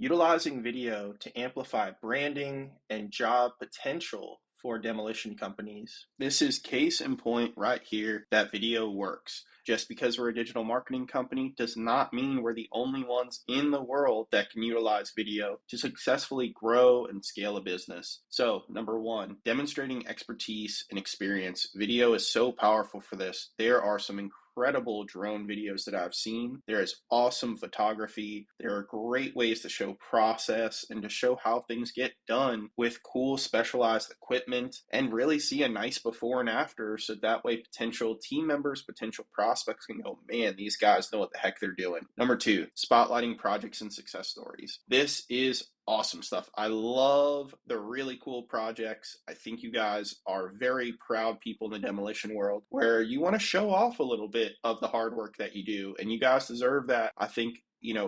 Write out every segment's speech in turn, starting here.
Utilizing video to amplify branding and job potential for demolition companies. This is case in point right here that video works. Just because we're a digital marketing company does not mean we're the only ones in the world that can utilize video to successfully grow and scale a business. So, number one, demonstrating expertise and experience. Video is so powerful for this. There are some incredible drone videos that I've seen. There is awesome photography. There are great ways to show process and to show how things get done with cool specialized equipment and really see a nice before and after, so that way potential team members, potential prospects can go, man, these guys know what the heck they're doing. Number two, spotlighting projects and success stories. This is awesome stuff. I love the really cool projects. I think you guys are very proud people in the demolition world where you want to show off a little bit of the hard work that you do, and you guys deserve that. I think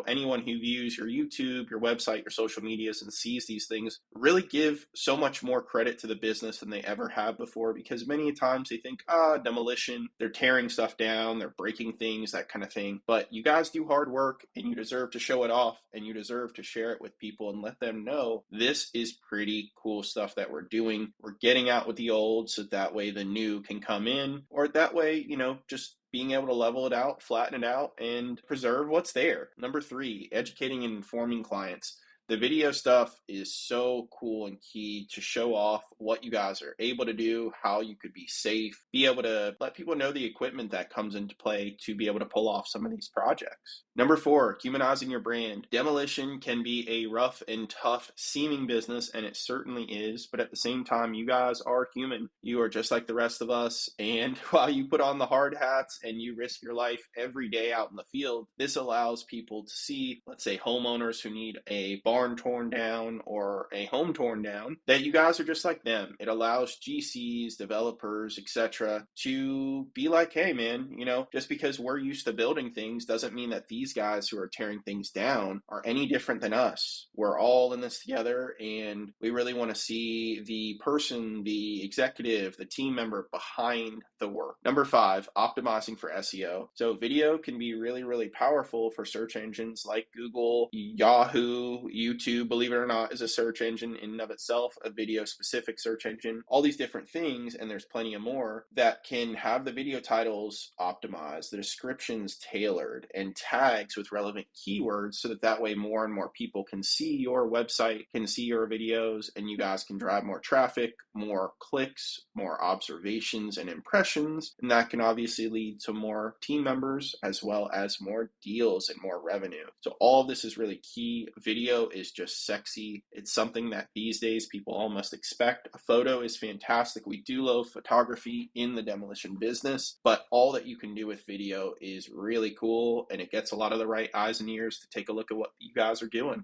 anyone who views your YouTube, your website, your social medias and sees these things really give so much more credit to the business than they ever have before, because many times they think, demolition, they're tearing stuff down, they're breaking things, that kind of thing. But you guys do hard work and you deserve to show it off, and you deserve to share it with people and let them know this is pretty cool stuff that we're doing. We're getting out with the old so that way the new can come in, or that way, just being able to level it out, flatten it out, and preserve what's there. Number three, educating and informing clients. The video stuff is so cool and key to show off what you guys are able to do, how you could be safe, be able to let people know the equipment that comes into play to be able to pull off some of these projects. Number four, humanizing your brand. Demolition can be a rough and tough seeming business, and it certainly is, but at the same time, you guys are human. You are just like the rest of us, and while you put on the hard hats and you risk your life every day out in the field, this allows people to see, let's say, homeowners who need a barn torn down or a home torn down, that you guys are just like them. It allows GCs, developers, etc. to be like, hey man, just because we're used to building things doesn't mean that these guys who are tearing things down are any different than us. We're all in this together, and we really want to see the person, the executive, the team member behind the work. Number five, optimizing for SEO. So video can be really, really powerful for search engines like Google, Yahoo, YouTube, believe it or not, is a search engine in and of itself, a video specific search engine, all these different things, and there's plenty of more that can have the video titles optimized, the descriptions tailored, and tags with relevant keywords, so that way more and more people can see your website, can see your videos, and you guys can drive more traffic, more clicks, more observations and impressions, and that can obviously lead to more team members as well as more deals and more revenue. So all of this is really key. Video is just sexy. It's something that these days people almost expect. A photo is fantastic. We do love photography in the demolition business, but all that you can do with video is really cool, and it gets a lot of the right eyes and ears to take a look at what you guys are doing.